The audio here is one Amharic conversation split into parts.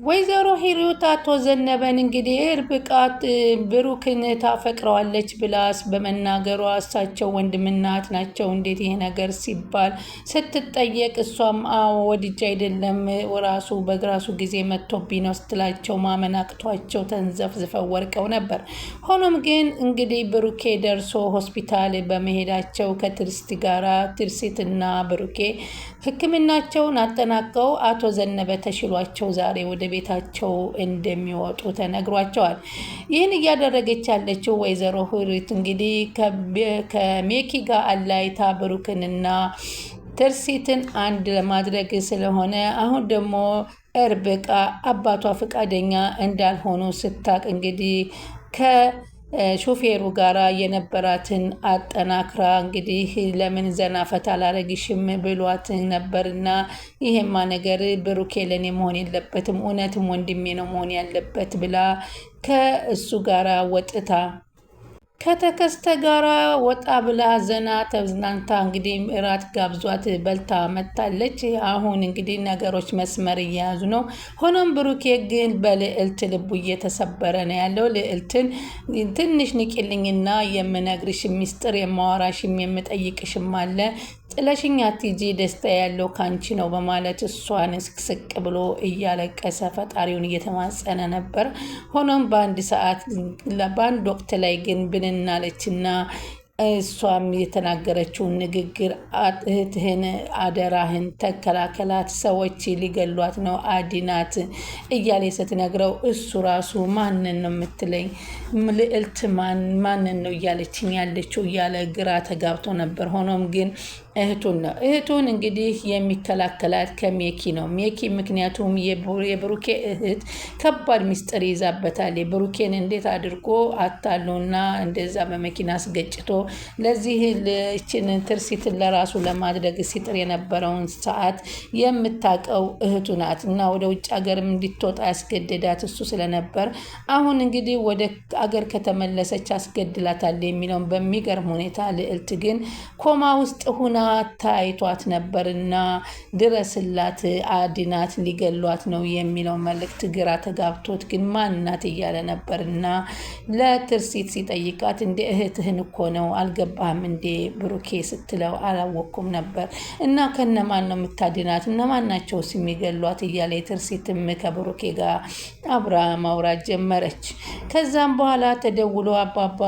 ወይዘሮ ሂሩት አቶ ዘነበን እንግዲህ ርብቃት ብሩክን ታፈቅረዋለች ብላስ በመናገሯ እሳቸው ወንድምናት ናቸው እንዴት ይሄ ነገር ሲባል ስትጠየቅ እሷም አዎ ወድጄ አይደለም ራሱ በግራሱ ጊዜ መጥቶብኝ ነው ስትላቸው ማመን አቅቷቸው ተንዘፍዝፈው ወርቀው ነበር። ሆኖም ግን እንግዲህ ብሩኬ ደርሶ ሆስፒታል በመሄዳቸው ትርሲትና ብሩኬ ሕክምናቸውን አጠናቀው አቶ ዘነበ ተሽሏቸው ዛሬ ወደ ቤታቸው እንደሚወጡ ተነግሯቸዋል። ይህን እያደረገች ያለችው ወይዘሮ ሂሩት እንግዲህ ከሜኪ ጋር አላይታ ብሩክንና ትርሲትን አንድ ለማድረግ ስለሆነ አሁን ደግሞ ርብቃ አባቷ ፈቃደኛ እንዳልሆኑ ስታቅ እንግዲህ ሾፌሩ ጋራ የነበራትን አጠናክራ እንግዲህ ለምን ዘና ፈታ አላረግሽም ብሏት ነበርና ይሄማ ነገር ብሩኬ ለኔ መሆን የለበትም እውነትም ወንድሜ ነው መሆን ያለበት ብላ ከእሱ ጋራ ወጥታ ከተከስተ ጋራ ወጣ ብላ ዘና ተዝናንታ እንግዲህ እራት ጋብዟት በልታ መጣለች። አሁን እንግዲህ ነገሮች መስመር እየያዙ ነው። ሆኖም ብሩኬ ግን በልዕልት ልቡ እየተሰበረ ነው ያለው። ልዕልትን ትንሽ ንቂልኝና የምነግርሽ ሚስጥር የማወራሽም የምጠይቅሽም አለ ጥለሽኝ አትሂጂ ደስታ ያለው ካንቺ ነው በማለት እሷን ስቅስቅ ብሎ እያለቀሰ ፈጣሪውን እየተማጸነ ነበር። ሆኖም በአንድ ወቅት ላይ ግን ብንናለችና እሷም የተናገረችውን ንግግር እህትህን አደራህን ተከላከላት፣ ሰዎች ሊገሏት ነው፣ አዲናት እያለ ስትነግረው እሱ ራሱ ማንን ነው የምትለኝ ልዕልት ማንን ነው እያለችኝ ያለችው እያለ ግራ ተጋብቶ ነበር። ሆኖም ግን እህቱን እንግዲህ የሚከላከላት ከሜኪ ነው። ሜኪ ምክንያቱም የብሩኬ እህት ከባድ ሚስጥር ይዛበታል። የብሩኬን እንዴት አድርጎ አታሎና እንደዛ በመኪና አስገጭቶ ለዚህ ልችን ትርሲትን ለራሱ ለማድረግ ሲጥር የነበረውን ሰዓት የምታውቀው እህቱ ናት እና ወደ ውጭ ሀገርም እንድትወጣ ያስገድዳት እሱ ስለነበር አሁን እንግዲህ ወደ አገር ከተመለሰች አስገድላታል የሚለውን በሚገርም ሁኔታ ልዕልት ግን ኮማ ውስጥ ሁና ታይቷት ነበርና ድረስላት አዲናት ሊገሏት ነው የሚለው መልእክት ግራ ተጋብቶት ግን ማንናት እያለ ነበርና ለትርሲት ሲጠይቃት እንደ እህትህን እኮ ነው አልገባህም እንዴ ብሩኬ ስትለው አላወቅኩም ነበር እና ከነማን ነው የምታድናት እነማን ናቸው የሚገሏት እያለ ትርሲትም ከብሩኬ ጋር አብራ ማውራት ጀመረች። ከዛም በኋላ ተደውሎ አባባ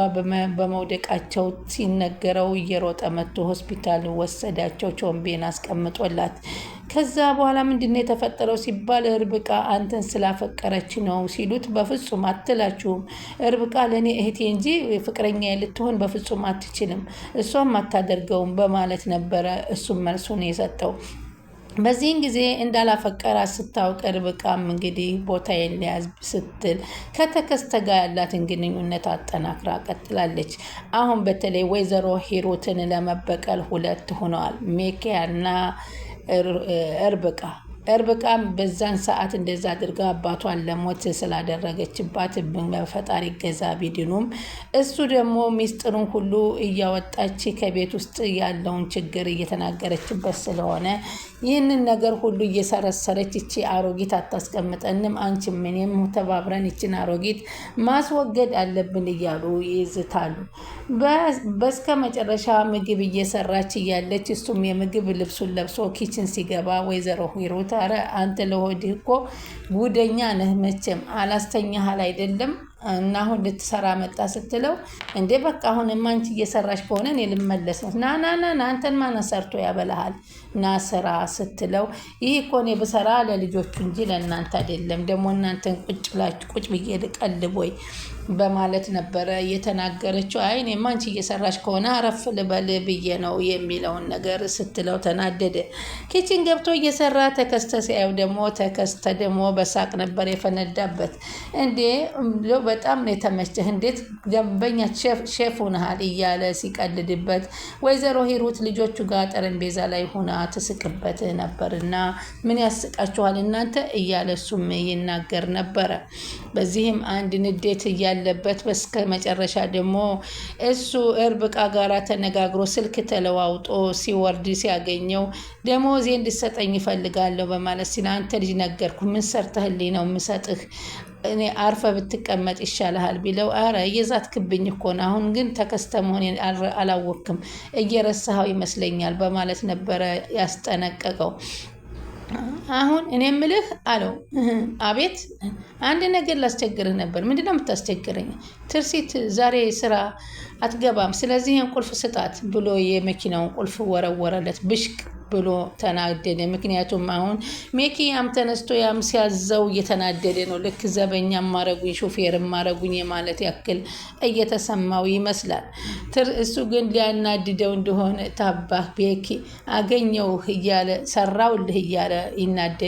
በመውደቃቸው ሲነገረው እየሮጠ መጥቶ ሆስፒታል ወሰዳቸው። ቾምቤን አስቀምጦላት ከዛ በኋላ ምንድነው የተፈጠረው ሲባል ርብቃ አንተን ስላፈቀረች ነው ሲሉት በፍጹም አትላችሁም፣ ርብቃ ለኔ እህቴ እንጂ ፍቅረኛ ልትሆን በፍጹም አትችልም፣ እሷም አታደርገውም በማለት ነበረ እሱም መልሱን የሰጠው። በዚህን ጊዜ እንዳላፈቀራት ስታውቅ ርብቃም እንግዲህ ቦታ የለያዝ ስትል ከተከስተ ጋር ያላትን ግንኙነት አጠናክራ ቀጥላለች። አሁን በተለይ ወይዘሮ ሂሩትን ለመበቀል ሁለት ሆነዋል፣ ሜኪያና ርብቃም በዛን ሰዓት እንደዛ አድርጋ አባቷን ለሞት ስላደረገችባት በፈጣሪ ገዛ ቢድኑም እሱ ደግሞ ሚስጥሩን ሁሉ እያወጣች ከቤት ውስጥ ያለውን ችግር እየተናገረችበት ስለሆነ ይህንን ነገር ሁሉ እየሰረሰረች እቺ አሮጊት አታስቀምጠንም፣ አንቺም እኔም ተባብረን እቺን አሮጊት ማስወገድ አለብን እያሉ ይዝታሉ። በስከ መጨረሻ ምግብ እየሰራች እያለች እሱም የምግብ ልብሱን ለብሶ ኪችን ሲገባ ወይዘሮ ሂሩት ኧረ አንተ ለሆድህ እኮ ጉደኛ ነህ መቼም አላስተኛሃል አይደለም እና አሁን ልትሰራ መጣ ስትለው እንዴ በቃ አሁንማ አንቺ እየሰራሽ ከሆነ እኔ ልመለስ ነው ና አንተን ማን ሰርቶ ያበላሃል ና ስራ ስትለው ይህ እኮ እኔ ብሰራ ለልጆቹ እንጂ ለእናንተ አይደለም ደግሞ እናንተን ቁጭ ብዬ ልቀልብ ወይ በማለት ነበረ የተናገረችው። አይ እኔማ አንቺ እየሰራሽ ከሆነ አረፍ ልበል ብዬ ነው የሚለውን ነገር ስትለው ተናደደ። ኪችን ገብቶ እየሰራ ተከስተ ሲያየው ደግሞ በሳቅ ነበር የፈነዳበት። እንዴ በጣም ነው የተመቸህ እንዴት ደንበኛ ሼፍ ሆነሃል እያለ ሲቀልድበት ወይዘሮ ሂሩት ልጆቹ ጋር ጠረጴዛ ላይ ሆና ትስቅበት ነበርና ምን ያስቃችኋል እናንተ እያለ እሱም ይናገር ነበረ። በዚህም አንድ ንዴት ያለበት በስከ መጨረሻ ደግሞ እሱ እርብቃ ጋራ ተነጋግሮ ስልክ ተለዋውጦ ሲወርድ ሲያገኘው ደሞዜ እንድሰጠኝ ይፈልጋለሁ በማለት ሲል አንተ ልጅ ነገርኩ ምን ሰርተህልኝ ነው የምሰጥህ እኔ አርፈ ብትቀመጥ ይሻልሃል ቢለው አረ እየዛትክብኝ እኮ ነው አሁን ግን ተከስተ መሆኔን አላወቅክም እየረሳኸው ይመስለኛል በማለት ነበረ ያስጠነቀቀው። አሁን እኔ ምልህ አለው። አቤት አንድ ነገር ላስቸግርህ ነበር። ምንድነው የምታስቸግረኝ? ትርሲት ዛሬ ስራ አትገባም፣ ስለዚህ ይህን ቁልፍ ስጣት ብሎ የመኪናውን ቁልፍ ወረወረለት። ብሽቅ ብሎ ተናደደ። ምክንያቱም አሁን ሜኪ ያም ተነስቶ ያም ሲያዘው እየተናደደ ነው። ልክ ዘበኛ ማረጉኝ ሾፌር ማረጉኝ የማለት ያክል እየተሰማው ይመስላል። እሱ ግን ሊያናድደው እንደሆነ ታባህ ቤኪ አገኘውህ እያለ ሰራውልህ እያለ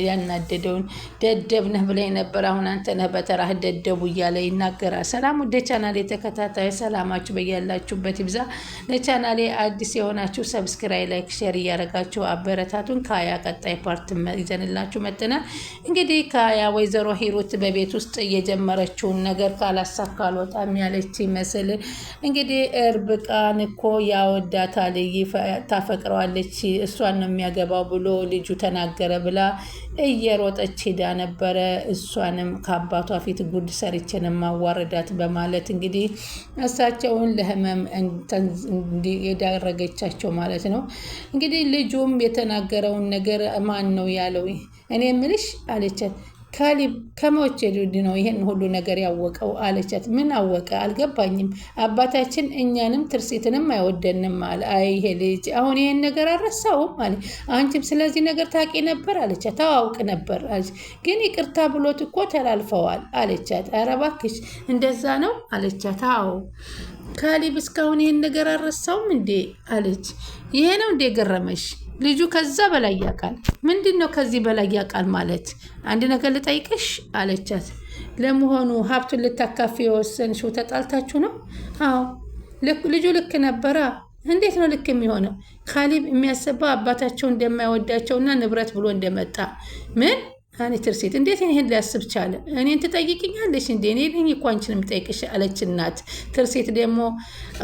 ያናደደውን ደደብ ነህ ብለህ ነበር፣ አሁን አንተ ነህ በተራህ ደደቡ እያለ ይናገራል። ሰላም ወደ ቻናሌ ተከታታይ ሰላማችሁ በያላችሁበት ይብዛ። ለቻናሌ አዲስ የሆናችሁ ሰብስክራይብ፣ ላይክ፣ ሼር እያደረጋችሁ አበረታቱን። ከሀያ ቀጣይ ፓርት ይዘንላችሁ መጥተናል። እንግዲህ ከሀያ ወይዘሮ ሂሩት በቤት ውስጥ የጀመረችውን ነገር ካላሳካ አልወጣም ያለች ይመስል እንግዲህ እርብቃን እኮ ያወዳታል፣ ታፈቅረዋለች፣ እሷን ነው የሚያገባው ብሎ ልጁ ተናገረ ብላ እየሮጠች ሄዳ ነበረ። እሷንም ከአባቷ ፊት ጉድ ሰርችን ማዋረዳት በማለት እንግዲህ እሳቸውን ለህመም የዳረገቻቸው ማለት ነው። እንግዲህ ልጁም የተናገረውን ነገር ማን ነው ያለው? እኔ ምልሽ አለቻት። ካሊብ ከመቼ ወዲህ ነው ይሄን ሁሉ ነገር ያወቀው አለቻት። ምን አወቀ አልገባኝም። አባታችን እኛንም ትርሲትንም አይወደንም አለ። አይ ይሄ ልጅ አሁን ይሄን ነገር አልረሳውም አለ። አንቺም ስለዚህ ነገር ታውቂ ነበር አለቻት። አውቅ ነበር አለች። ግን ይቅርታ ብሎት እኮ ተላልፈዋል አለቻት። ኧረ እባክሽ እንደዛ ነው አለቻት። አዎ ካሊብ እስካሁን ይሄን ነገር አልረሳውም እንዴ አለች። ይሄ ነው እንዴ ገረመሽ? ልጁ ከዛ በላይ ያውቃል። ምንድን ነው ከዚህ በላይ ያውቃል ማለት? አንድ ነገር ልጠይቅሽ አለቻት። ለመሆኑ ሀብቱን ልታካፊ የወሰንሽው ተጣልታችሁ ነው? አዎ ልጁ ልክ ነበራ። እንዴት ነው ልክ የሚሆነው? ካሊብ የሚያስበው አባታቸው እንደማይወዳቸውና ንብረት ብሎ እንደመጣ። ምን እኔ ትርሲት እንዴት ይሄን ሊያስብ ቻለ? እኔን ትጠይቅኛለሽ እንዴ? እኔ ነኝ እኮ አንቺን የምጠይቅሽ አለች እናት። ትርሲት ደግሞ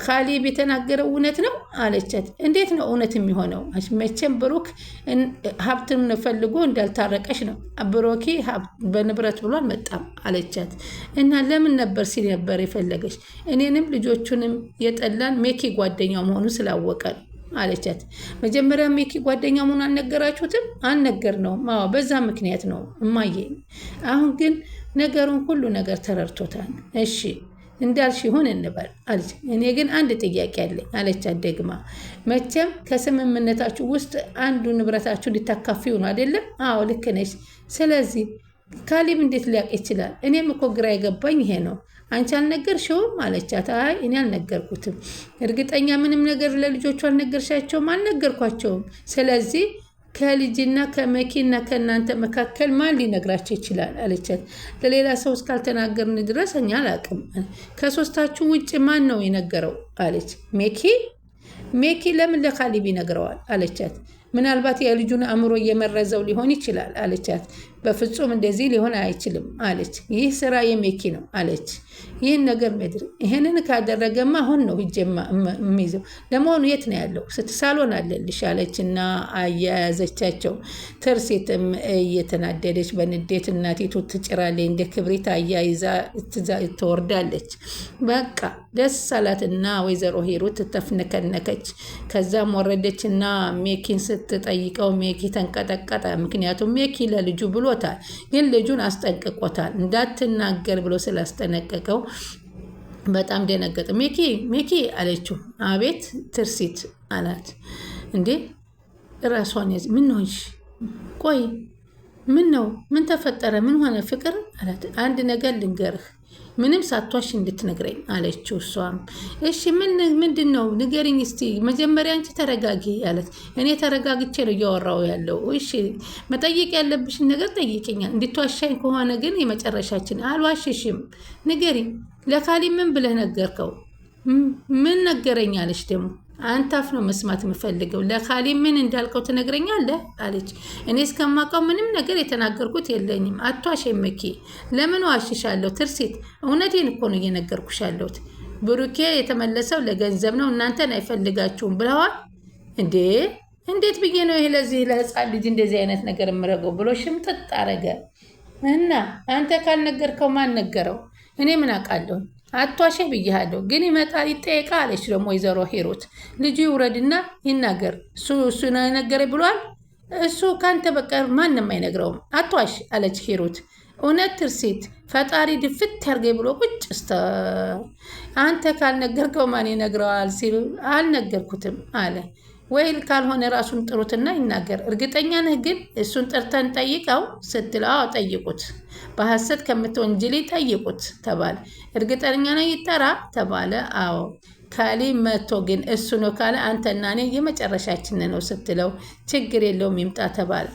ካሊብ የተናገረው እውነት ነው አለቻት። እንዴት ነው እውነት የሚሆነው? መቼም ብሩክ ሀብትን ፈልጎ እንዳልታረቀሽ ነው። ብሩኬ በንብረት ብሎ አልመጣም አለቻት። እና ለምን ነበር ሲል ነበር የፈለገሽ? እኔንም ልጆቹንም የጠላን ሜኪ ጓደኛው መሆኑ ስላወቀ ነው አለቻት። መጀመሪያ ሜኪ ጓደኛ መሆኑን አልነገራችሁትም? አልነገርነውም። አዎ በዛ ምክንያት ነው እማዬ። አሁን ግን ነገሩን ሁሉ ነገር ተረድቶታል። እሺ እንዳልሽ ይሁን እንበል አለች። እኔ ግን አንድ ጥያቄ አለኝ አለቻት ደግማ። መቼም ከስምምነታችሁ ውስጥ አንዱ ንብረታችሁ ሊታካፊው ነው አይደለም? አዎ ልክ ነሽ። ስለዚህ ካሊብ እንዴት ሊያውቅ ይችላል? እኔም እኮ ግራ የገባኝ ይሄ ነው። አንቺ አልነገርሽውም አለቻት። አይ እኔ አልነገርኩትም። እርግጠኛ ምንም ነገር ለልጆቹ አልነገርሻቸውም? አልነገርኳቸውም። ስለዚህ ከልጅና ከመኪና ከእናንተ መካከል ማን ሊነግራቸው ይችላል አለቻት። ለሌላ ሰው እስካልተናገርን ድረስ እኛ አላውቅም። ከሶስታችሁ ውጭ ማን ነው የነገረው አለች። ሜኪ ለምን ለካሊብ ይነግረዋል አለቻት። ምናልባት የልጁን አእምሮ እየመረዘው ሊሆን ይችላል አለቻት። በፍጹም እንደዚህ ሊሆን አይችልም አለች። ይህ ስራ የሜኪ ነው አለች። ይህን ነገር ምድር ይህንን ካደረገማ አሁን ነው ሂጄማ የሚይዘው። ለመሆኑ የት ነው ያለው? ስትሳሎን አለልሽ አለች እና አያያዘቻቸው። ትርሲትም እየተናደደች በንዴት እናቲቱ ትጭራለች፣ እንደ ክብሪት አያይዛ ትወርዳለች። በቃ ደስ አላትና ወይዘሮ ሂሩት ተፍነከነከች። ከዛም ወረደችና ሜኪን ስትጠይቀው ሜኪ ተንቀጠቀጠ። ምክንያቱም ሜኪ ለልጁ ብሎታል፣ ግን ልጁን አስጠንቅቆታል። እንዳትናገር ብሎ ስላስጠነቀቀው በጣም ደነገጠ። ሜኪ አለችው። አቤት ትርሲት አላት። እንዴ ራሷን ያዝ። ምን ሆንሽ? ቆይ ምን ነው? ምን ተፈጠረ? ምን ሆነ ፍቅር አላት። አንድ ነገር ልንገርህ፣ ምንም ሳትዋሽ እንድትነግረኝ አለችው። እሷም እሺ ምንድን ነው ንገሪኝ እስቲ፣ መጀመሪያ አንቺ ተረጋጊ አለት። እኔ ተረጋግቼ ነው እያወራው ያለው። እሺ መጠየቅ ያለብሽን ነገር ጠይቅኛል። እንድትዋሻኝ ከሆነ ግን የመጨረሻችን። አልዋሽሽም፣ ንገሪኝ። ለካሊብ ምን ብለህ ነገርከው? ምን ነገረኝ አለች ደግሞ አንተ አፍ ነው መስማት የምፈልገው። ለካሌብ ምን እንዳልከው ትነግረኛለህ አለች። እኔ እስከማውቀው ምንም ነገር የተናገርኩት የለኝም። አቷሸኝ መኪ። ለምን ዋሽሻለሁ? ትርሲት እውነቴን እኮ ነው እየነገርኩሽ ያለሁት። ብሩኬ የተመለሰው ለገንዘብ ነው፣ እናንተን አይፈልጋችሁም ብለዋል እንዴ? እንዴት ብዬ ነው ይሄ ለዚህ ለህፃን ልጅ እንደዚህ አይነት ነገር የምረገው ብሎ ሽምጥጥ አረገ። እና አንተ ካልነገርከው ማን ነገረው? እኔ ምን አውቃለሁ? አቷሸ ብያለሁ፣ ግን ይመጣል ይጠየቃ አለች ደግሞ ወይዘሮ ሂሩት። ልጁ ይውረድና ይናገር። እሱ ነገረ ብሏል። እሱ ካንተ በቀር ማንም አይነግረውም። አቷሽ አለች ሂሩት። እውነት ትርሲት ፈጣሪ ድፍት ያርገኝ ብሎ ቁጭ አንተ ካልነገርከው ማን ይነግረዋል ሲሉ አልነገርኩትም አለ። ወይ ካልሆነ ራሱን ጥሩትና ይናገር። እርግጠኛ ነህ ግን እሱን ጠርተን ጠይቀው ስትል፣ አዎ ጠይቁት፣ በሐሰት ከምትወንጅሊ ጠይቁት ተባለ። እርግጠኛ ነህ ይጠራ ተባለ። አዎ ካሌብ መቶ ግን እሱ ነው ካለ አንተና እኔ የመጨረሻችን ነው ስትለው፣ ችግር የለውም ይምጣ ተባለ።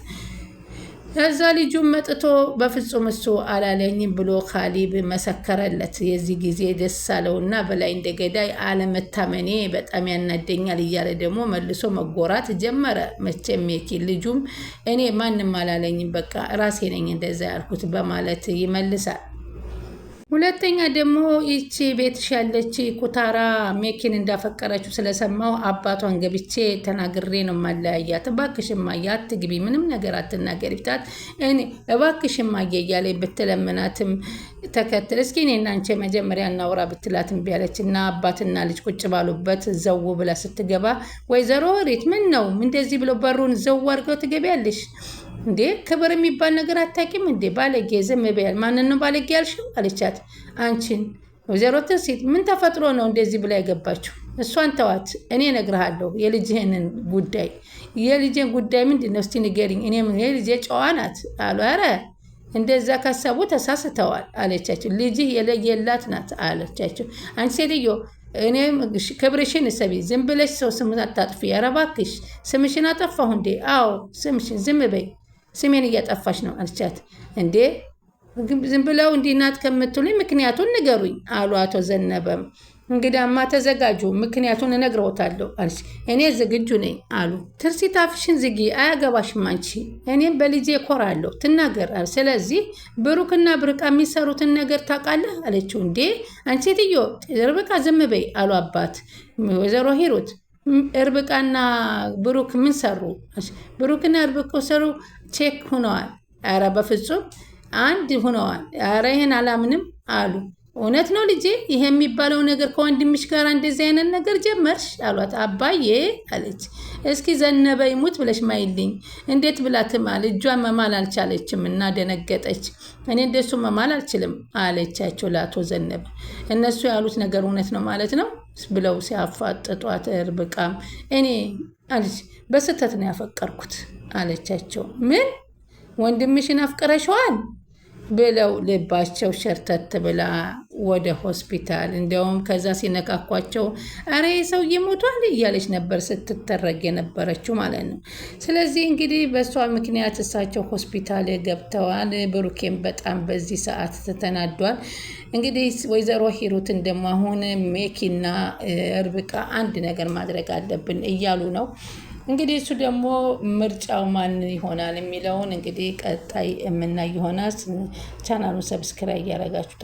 ከዛ ልጁም መጥቶ በፍጹም እሱ አላለኝም ብሎ ካሌብ መሰከረለት። የዚህ ጊዜ ደስ አለውና በላይ እንደ ገዳይ አለመታመኔ በጣም ያናደኛል እያለ ደግሞ መልሶ መጎራት ጀመረ። መቼም ልጁም እኔ ማንም አላለኝም በቃ ራሴ ነኝ እንደዛ ያልኩት በማለት ይመልሳል። ሁለተኛ ደግሞ ይቺ ቤትሽ ያለች ኩታራ ሜኪን እንዳፈቀረችው ስለሰማው አባቷን ገብቼ ተናግሬ ነው ማለያያት። እባክሽ እማዬ አትግቢ፣ ምንም ነገር አትናገሪ ብታት እኔ እባክሽ እማዬ እያለ ብትለምናትም ተከትል እስኪ እኔና አንቺ መጀመሪያ እናውራ ብትላትም ቢያለች እና አባትና ልጅ ቁጭ ባሉበት ዘው ብላ ስትገባ ወይዘሮ ሪት ምን ነው እንደዚህ ብሎ በሩን ዘው አድርገው ትገቢያለሽ እንዴ? ክብር የሚባል ነገር አታውቂም እንዴ? ባለጌ ዝም በያል። ማንን ነው ባለጌ ያልሽው? አለቻት። አንቺን። ወይዘሮ ትርሲት ምን ተፈጥሮ ነው እንደዚህ ብላ የገባችው? እሷን ተዋት፣ እኔ እነግርሃለሁ የልጅህንን ጉዳይ። የልጅን ጉዳይ ምንድን ነው እስቲ ንገሪኝ። እኔም የልጄ ጨዋ ናት አሉ። ኧረ እንደዛ ካሰቡ ተሳስተዋል አለቻቸው። ልጅህ የለየላት ናት አለቻቸው። አንቺ ሴትዮ እኔም ክብርሽን እሰቢ፣ ዝም ብለሽ ሰው ስም አታጥፊ። ኧረ እባክሽ ስምሽን አጠፋሁ እንዴ? አዎ ስምሽን፣ ዝም በይ፣ ስሜን እያጠፋሽ ነው አለቻት። እንዴ ዝም ብለው እንዲህ ናት ከምትሉኝ ምክንያቱን ንገሩኝ አሉ አቶ ዘነበም። እንግዳማ ተዘጋጁ፣ ምክንያቱን እነግረውታለሁ አለች። እኔ ዝግጁ ነኝ አሉ። ትርሲት አፍሽን ዝጊ፣ አያገባሽም አንቺ። እኔም በልጄ እኮራለሁ፣ ትናገር። ስለዚህ ብሩክና ብርቃ የሚሰሩትን ነገር ታውቃለህ አለችው። እንዴ አንቺ ሴትዮ ርብቃ ዝም በይ አሉ አባት። ወይዘሮ ሂሩት እርብቃና ብሩክ ምን ሰሩ? ብሩክና እርብቃ ሰሩ ቼክ ሁነዋል። ኧረ በፍጹም አንድ ሁነዋል። ኧረ ይህን አላምንም አሉ። እውነት ነው ልጄ? ይሄ የሚባለው ነገር ከወንድምሽ ጋር እንደዚህ አይነት ነገር ጀመርሽ አሏት። አባዬ አለች። እስኪ ዘነበ ይሙት ብለሽ ማይልኝ እንዴት ብላ ትማል? እጇን መማል አልቻለችም እና ደነገጠች። እኔ እንደሱ መማል አልችልም አለቻቸው ለአቶ ዘነበ። እነሱ ያሉት ነገር እውነት ነው ማለት ነው ብለው ሲያፋጥጧት፣ እርብቃም እኔ አለች በስህተት ነው ያፈቀርኩት አለቻቸው። ምን ወንድምሽን አፍቅረሽዋል ብለው ልባቸው ሸርተት ብላ ወደ ሆስፒታል። እንዲያውም ከዛ ሲነካኳቸው አረ ሰው ይሞቷል እያለች ነበር ስትተረግ የነበረችው ማለት ነው። ስለዚህ እንግዲህ በእሷ ምክንያት እሳቸው ሆስፒታል ገብተዋል። ብሩኬን በጣም በዚህ ሰዓት ተናዷል። እንግዲህ ወይዘሮ ሂሩትን ደግሞ አሁን ሜኪና ርብቃ አንድ ነገር ማድረግ አለብን እያሉ ነው። እንግዲህ እሱ ደግሞ ምርጫው ማን ይሆናል የሚለውን እንግዲህ ቀጣይ የምናይ ይሆናል። ቻናሉን ሰብስክራይብ እያደረጋችሁ